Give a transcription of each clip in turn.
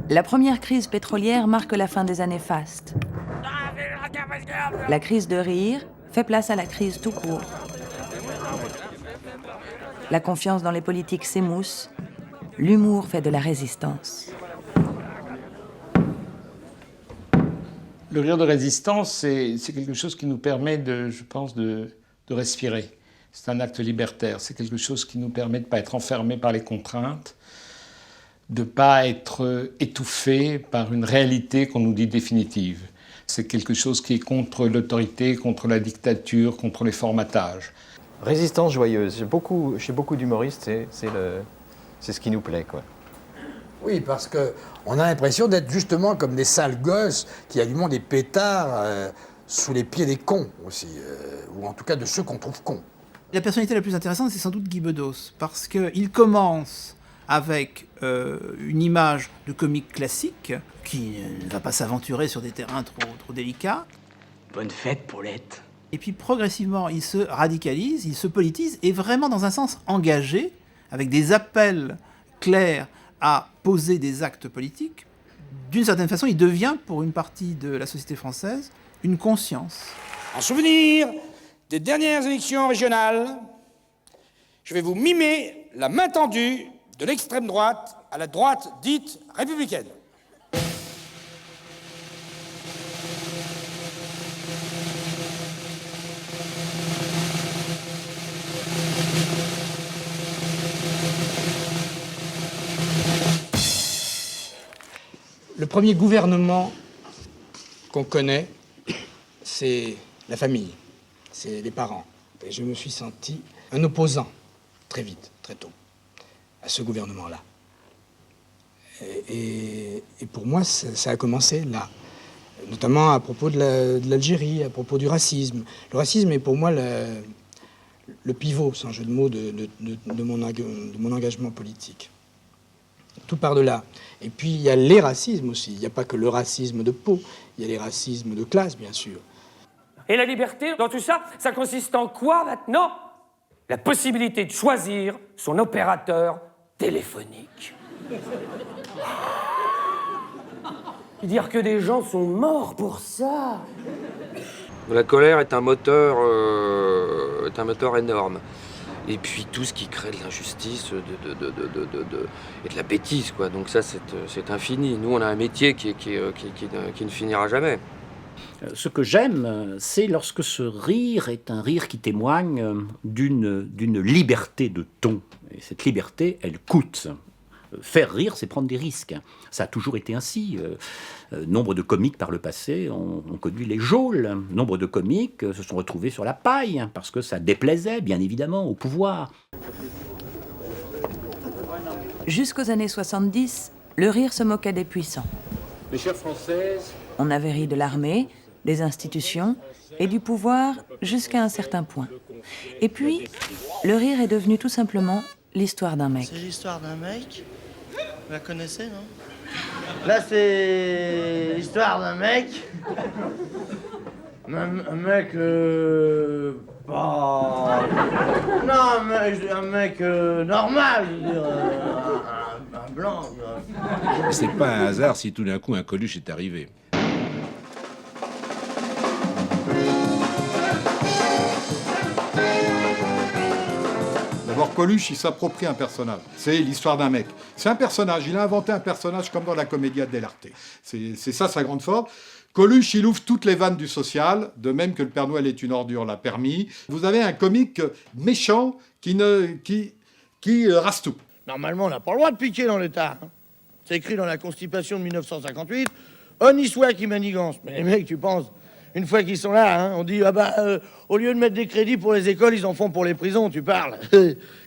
La première crise pétrolière marque la fin des années fastes. La crise de rire fait place à la crise tout court. La confiance dans les politiques s'émousse. L'humour fait de la résistance. Le rire de résistance, c'est quelque chose qui nous permet, je pense, de respirer. C'est un acte libertaire. C'est quelque chose qui nous permet de ne pas être enfermés par les contraintes, de ne pas être étouffé par une réalité qu'on nous dit définitive. C'est quelque chose qui est contre l'autorité, contre la dictature, contre les formatages. Résistance joyeuse. Chez beaucoup d'humoristes, c'est ce qui nous plaît, quoi. Oui, parce qu'on a l'impression d'être justement comme des sales gosses qui allument des pétards sous les pieds des cons aussi, ou en tout cas de ceux qu'on trouve cons. La personnalité la plus intéressante, c'est sans doute Guy Bedos, parce qu'il commence avec une image de comique classique, qui ne va pas s'aventurer sur des terrains trop délicats. Bonne fête, Paulette. Et puis progressivement, il se radicalise, il se politise, et vraiment dans un sens engagé, avec des appels clairs à poser des actes politiques. D'une certaine façon, il devient, pour une partie de la société française, une conscience. En souvenir des dernières élections régionales, je vais vous mimer la main tendue de l'extrême droite à la droite dite républicaine. Le premier gouvernement qu'on connaît, c'est la famille, c'est les parents. Et je me suis senti un opposant, très vite, très tôt, à ce gouvernement-là. Et pour moi, ça a commencé là, notamment à propos de l'Algérie, à propos du racisme. Le racisme est pour moi le pivot, sans jeu de mots, de mon engagement politique. Tout part de là. Et puis il y a les racismes aussi. Il n'y a pas que le racisme de peau, il y a les racismes de classe, bien sûr. Et la liberté, dans tout ça, ça consiste en quoi maintenant? La possibilité de choisir son opérateur téléphonique. Dire que des gens sont morts pour ça. La colère est un moteur énorme. Et puis tout ce qui crée de l'injustice et de la bêtise, quoi. Donc ça, c'est infini. Nous, on a un métier qui ne finira jamais. Ce que j'aime, c'est lorsque ce rire est un rire qui témoigne d'une liberté de ton. Et cette liberté, elle coûte. Faire rire, c'est prendre des risques. Ça a toujours été ainsi. Nombre de comiques par le passé ont connu les geôles. Nombre de comiques se sont retrouvés sur la paille, parce que ça déplaisait, bien évidemment, au pouvoir. Jusqu'aux années 70, le rire se moquait des puissants. Mes chères Françaises, On avait ri de l'armée, des institutions et du pouvoir jusqu'à un certain point. Et puis, le rire est devenu tout simplement l'histoire d'un mec. C'est l'histoire d'un mec. Vous la connaissez, non? Là, c'est l'histoire d'un mec. Un mec... Bah... Non, un mec normal, je veux dire. Un blanc. C'est pas un hasard si tout d'un coup un Coluche est arrivé. D'abord, Coluche, il s'approprie un personnage. C'est l'histoire d'un mec. C'est un personnage. Il a inventé un personnage comme dans la Commedia dell'arte. C'est ça sa grande force. Coluche, il ouvre toutes les vannes du social, de même que le Père Noël est une ordure l'a permis. Vous avez un comique méchant qui rase tout. Normalement, on n'a pas le droit de piquer dans l'État. Hein. C'est écrit dans la Constitution de 1958. On y soit qui manigance. Mais les mecs, tu penses, une fois qu'ils sont là, hein, on dit, au lieu de mettre des crédits pour les écoles, ils en font pour les prisons, tu parles.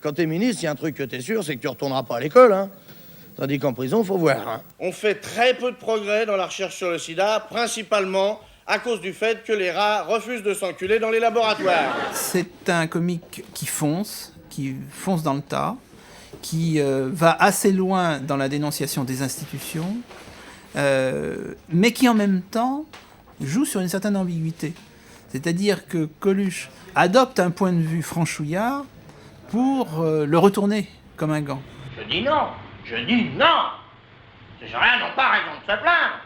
Quand t'es ministre, il y a un truc que t'es sûr, c'est que tu retourneras pas à l'école, hein. Tandis qu'en prison, faut voir. Hein. On fait très peu de progrès dans la recherche sur le sida, principalement à cause du fait que les rats refusent de s'enculer dans les laboratoires. C'est un comique qui fonce dans le tas, qui va assez loin dans la dénonciation des institutions, mais qui en même temps joue sur une certaine ambiguïté. C'est-à-dire que Coluche adopte un point de vue franchouillard pour le retourner comme un gant. Je dis non. Ces gens-là n'ont pas raison de se plaindre.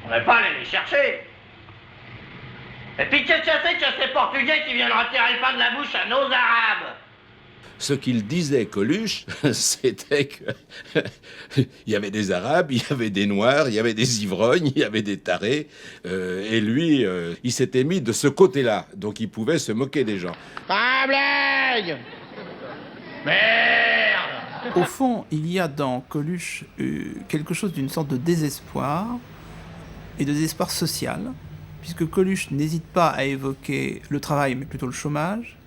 On n'est pas allé les chercher. Et puis qu'est-ce que c'est que ces Portugais qui viennent retirer le pain de la bouche à nos Arabes? Ce qu'il disait, Coluche, c'était qu'il y avait des Arabes, il y avait des Noirs, il y avait des ivrognes, il y avait des tarés. Et lui, il s'était mis de ce côté-là. Donc il pouvait se moquer des gens. Pas blague! Merde! Au fond, il y a dans Coluche quelque chose d'une sorte de désespoir, et de désespoir social, puisque Coluche n'hésite pas à évoquer le travail, mais plutôt le chômage,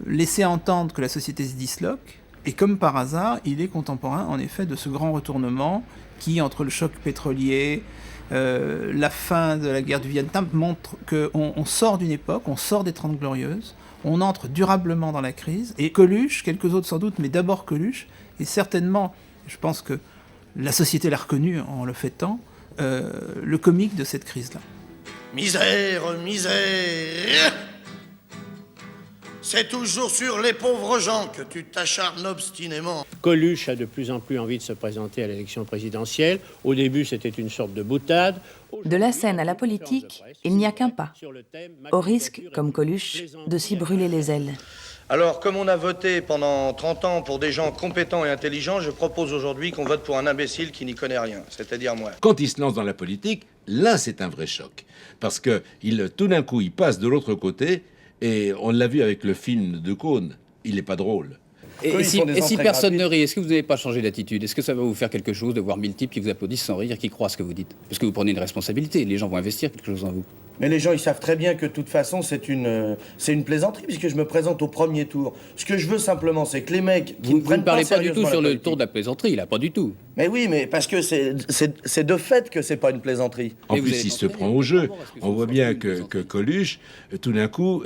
laisser entendre que la société se disloque, et comme par hasard, il est contemporain, en effet, de ce grand retournement qui, entre le choc pétrolier, la fin de la guerre du Vietnam, montre qu'on sort d'une époque, on sort des 30 Glorieuses, on entre durablement dans la crise, et Coluche, quelques autres sans doute, mais d'abord Coluche, et certainement, je pense que la société l'a reconnu en le fêtant, le comique de cette crise-là. Misère, misère! C'est toujours sur les pauvres gens que tu t'acharnes obstinément. Coluche a de plus en plus envie de se présenter à l'élection présidentielle. Au début, c'était une sorte de boutade. De la scène à la politique, il n'y a qu'un pas, au risque, comme Coluche, de s'y brûler les ailes. Alors, comme on a voté pendant 30 ans pour des gens compétents et intelligents, je propose aujourd'hui qu'on vote pour un imbécile qui n'y connaît rien, c'est-à-dire moi. Quand il se lance dans la politique, là, c'est un vrai choc. Parce que tout d'un coup, il passe de l'autre côté, et on l'a vu avec le film de Cône, il n'est pas drôle. Et si personne ne rit, est-ce que vous n'avez pas changé d'attitude? Est-ce que ça va vous faire quelque chose de voir 1000 types qui vous applaudissent sans rire, qui croient ce que vous dites? Parce que vous prenez une responsabilité, les gens vont investir quelque chose en vous. Mais les gens, ils savent très bien que de toute façon, c'est une plaisanterie, puisque je me présente au premier tour. Ce que je veux simplement, c'est que les mecs qui ne prennent pas sérieusement... Vous ne parlez pas du tout sur le tour de la plaisanterie, là, pas du tout. Mais oui, mais parce que c'est de fait que c'est pas une plaisanterie. En plus, il se prend au jeu. On voit bien que Coluche, tout d'un coup,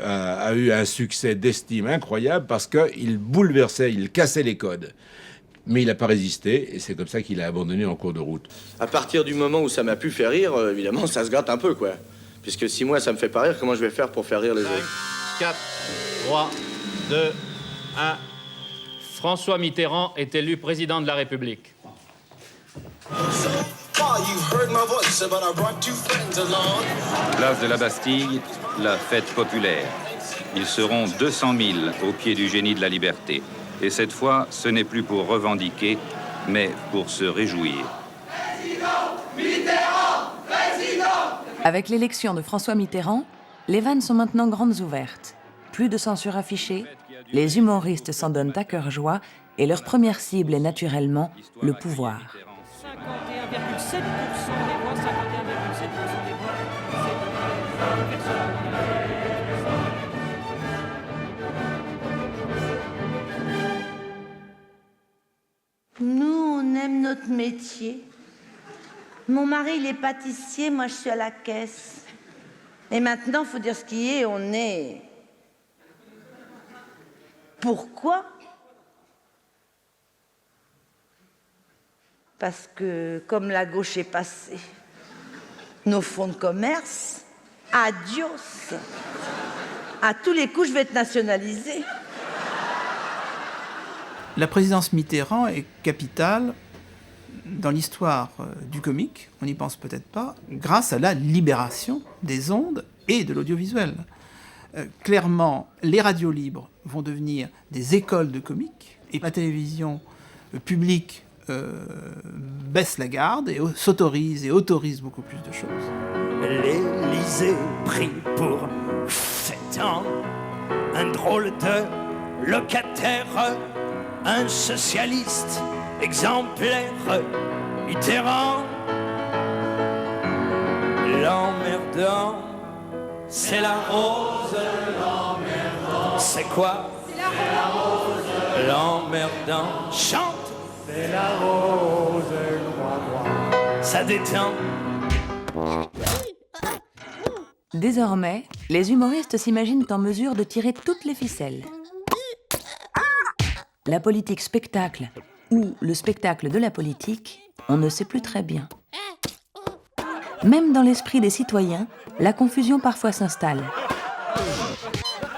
a eu un succès d'estime incroyable parce qu'il bouleversait, il cassait les codes. Mais il n'a pas résisté, et c'est comme ça qu'il a abandonné en cours de route. À partir du moment où ça m'a pu faire rire, évidemment, ça se gratte un peu, quoi. Puisque si moi, ça me fait pas rire, comment je vais faire pour faire rire les autres? 4, 3, 2, 1... François Mitterrand est élu président de la République. Place de la Bastille, la fête populaire. Ils seront 200 000 au pied du génie de la liberté. Et cette fois, ce n'est plus pour revendiquer, mais pour se réjouir. Avec l'élection de François Mitterrand, les vannes sont maintenant grandes ouvertes. Plus de censure affichée, les humoristes s'en donnent à cœur joie et leur première cible est naturellement le pouvoir. 51,7% des voix, 51,7% des voix, Nous, on aime notre métier. Mon mari, il est pâtissier, moi, je suis à la caisse. Et maintenant, il faut dire ce qui est, on est... Pourquoi? Parce que, comme la gauche est passée, nos fonds de commerce, adios. À tous les coups, je vais être nationalisée. La présidence Mitterrand est capitale dans l'histoire du comique, on n'y pense peut-être pas, grâce à la libération des ondes et de l'audiovisuel. Clairement, les radios libres vont devenir des écoles de comiques, et la télévision publique baisse la garde et s'autorise et autorise beaucoup plus de choses. L'Élysée pris pour fêtant un drôle de locataire, un socialiste exemplaire, Mitterrand. L'emmerdant, c'est la rose. L'emmerdant, c'est quoi? C'est la rose. L'emmerdant, chante. C'est la rose, crois-moi. Ça détend. Désormais, les humoristes s'imaginent en mesure de tirer toutes les ficelles. La politique spectacle ou le spectacle de la politique, on ne sait plus très bien. Même dans l'esprit des citoyens, la confusion parfois s'installe.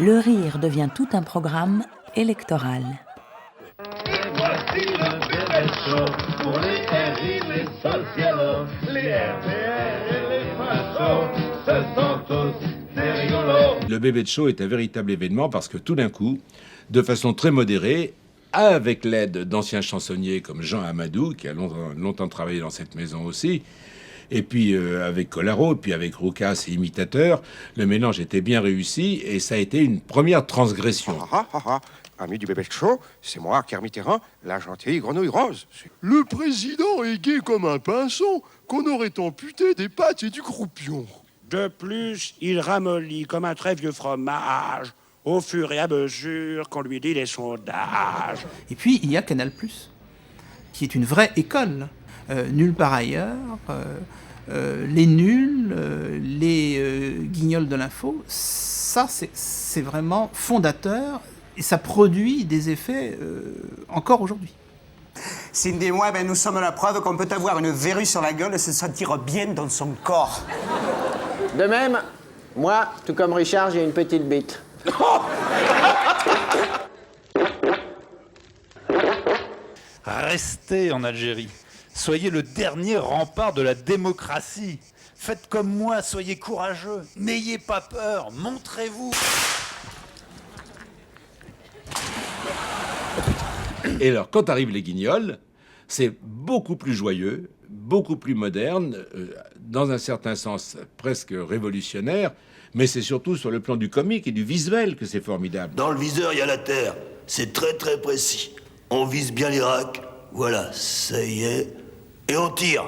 le rire devient tout un programme électoral. Voici le bébé show pour les RI, les socialos, les RPR et les fachos, ce sont tous des rigolos. Le bébé show est un véritable événement parce que tout d'un coup, de façon très modérée, avec l'aide d'anciens chansonniers comme Jean Amadou, qui a longtemps travaillé dans cette maison aussi, et puis avec Collaro, puis avec Roucas et Imitateur, le mélange était bien réussi et ça a été une première transgression. Ami du bébé show, c'est moi, Kermit Mitterrand, la gentille grenouille rose. Le président est gai comme un pinson qu'on aurait amputé des pattes et du croupion. De plus, il ramollit comme un très vieux fromage au fur et à mesure qu'on lui dit les sondages. Et puis, il y a Canal+, qui est une vraie école. Nulle part ailleurs, les nuls, les guignols de l'info, ça, c'est vraiment fondateur. Et ça produit des effets encore aujourd'hui. Cindy et moi, nous sommes la preuve qu'on peut avoir une verrue sur la gueule et se sentir bien dans son corps. De même, moi, tout comme Richard, j'ai une petite bite. Restez en Algérie. Soyez le dernier rempart de la démocratie. Faites comme moi, soyez courageux. N'ayez pas peur, montrez-vous. Et alors, quand arrivent les Guignols, c'est beaucoup plus joyeux, beaucoup plus moderne, dans un certain sens presque révolutionnaire, mais c'est surtout sur le plan du comique et du visuel que c'est formidable. Dans le viseur, il y a la terre. C'est très très précis. On vise bien l'Irak. Voilà, ça y est. Et on tire.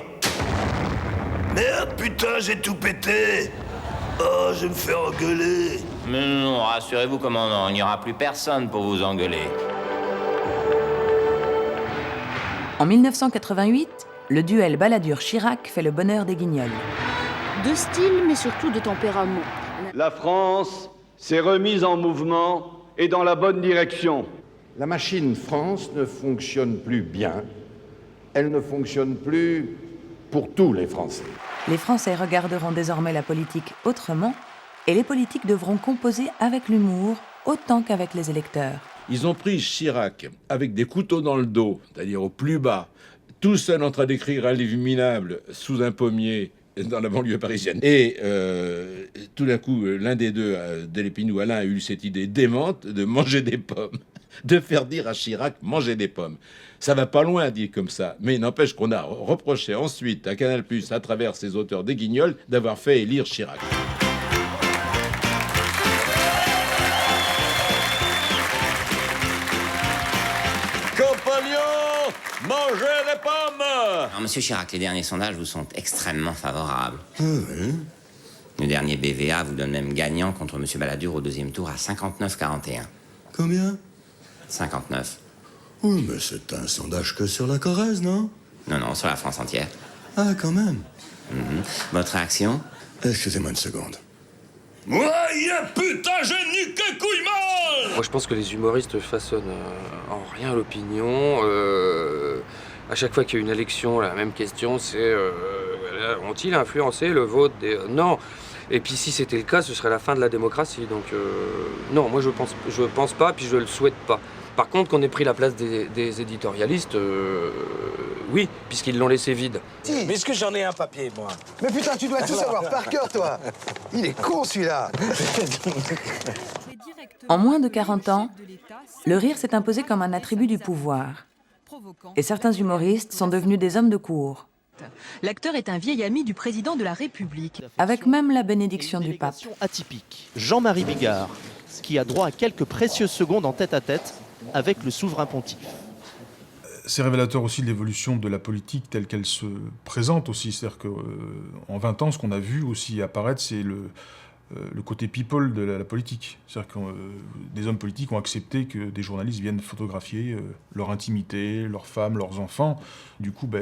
Merde, putain, j'ai tout pété. Oh, je vais me faire engueuler. Mais non, rassurez-vous, commandant, il n'y aura plus personne pour vous engueuler. En 1988, le duel Balladur-Chirac fait le bonheur des Guignols. De style, mais surtout de tempérament. La France s'est remise en mouvement et dans la bonne direction. La machine France ne fonctionne plus bien. Elle ne fonctionne plus pour tous les Français. Les Français regarderont désormais la politique autrement et les politiques devront composer avec l'humour autant qu'avec les électeurs. Ils ont pris Chirac avec des couteaux dans le dos, c'est-à-dire au plus bas, tout seul en train d'écrire un livre minable sous un pommier dans la banlieue parisienne. Et tout d'un coup, l'un des deux, Delépine ou Alain, a eu cette idée démente de manger des pommes, de faire dire à Chirac « manger des pommes ». Ça va pas loin, dit comme ça, mais n'empêche qu'on a reproché ensuite à Canal+, à travers ses auteurs des Guignols, d'avoir fait élire Chirac. Compagnons, mangez des pommes. Alors, monsieur Chirac, les derniers sondages vous sont extrêmement favorables. Le dernier BVA vous donne même gagnant contre monsieur Balladur au deuxième tour à 59-41. Combien? 59. Oui, mais c'est un sondage que sur la Corrèze, non? Non, non, sur la France entière. Ah, quand même. Votre réaction? Excusez-moi une seconde. Ouais, putain, j'ai niqué couille mal. Moi, je pense que les humoristes façonnent en rien l'opinion. À chaque fois qu'il y a une élection, la même question, c'est ont-ils influencé le vote des... Non. Et puis si c'était le cas, ce serait la fin de la démocratie. Donc non, moi je pense pas, puis je le souhaite pas. Par contre, qu'on ait pris la place des éditorialistes, oui, puisqu'ils l'ont laissé vide. Mais est-ce que j'en ai un papier, moi? Mais putain, tu dois tout savoir par cœur, toi. Il est con, celui-là. En moins de 40 ans, le rire s'est imposé comme un attribut du pouvoir. Et certains humoristes sont devenus des hommes de cour. L'acteur est un vieil ami du président de la République. Avec même la bénédiction du pape. Atypique. Jean-Marie Bigard, qui a droit à quelques précieuses secondes en tête-à-tête avec le souverain pontife. C'est révélateur aussi de l'évolution de la politique telle qu'elle se présente aussi. C'est-à-dire qu'en 20 ans, ce qu'on a vu aussi apparaître, c'est le côté people de la politique. C'est-à-dire que des hommes politiques ont accepté que des journalistes viennent photographier leur intimité, leurs femmes, leurs enfants. Du coup, je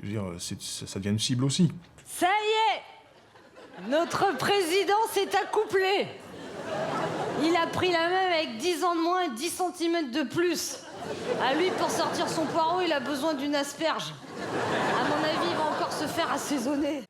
veux dire, ça devient une cible aussi. Ça y est, notre président s'est accouplé. Il a pris la même avec 10 ans de moins et 10 cm de plus. À lui, pour sortir son poireau, il a besoin d'une asperge. À mon avis, il va encore se faire assaisonner.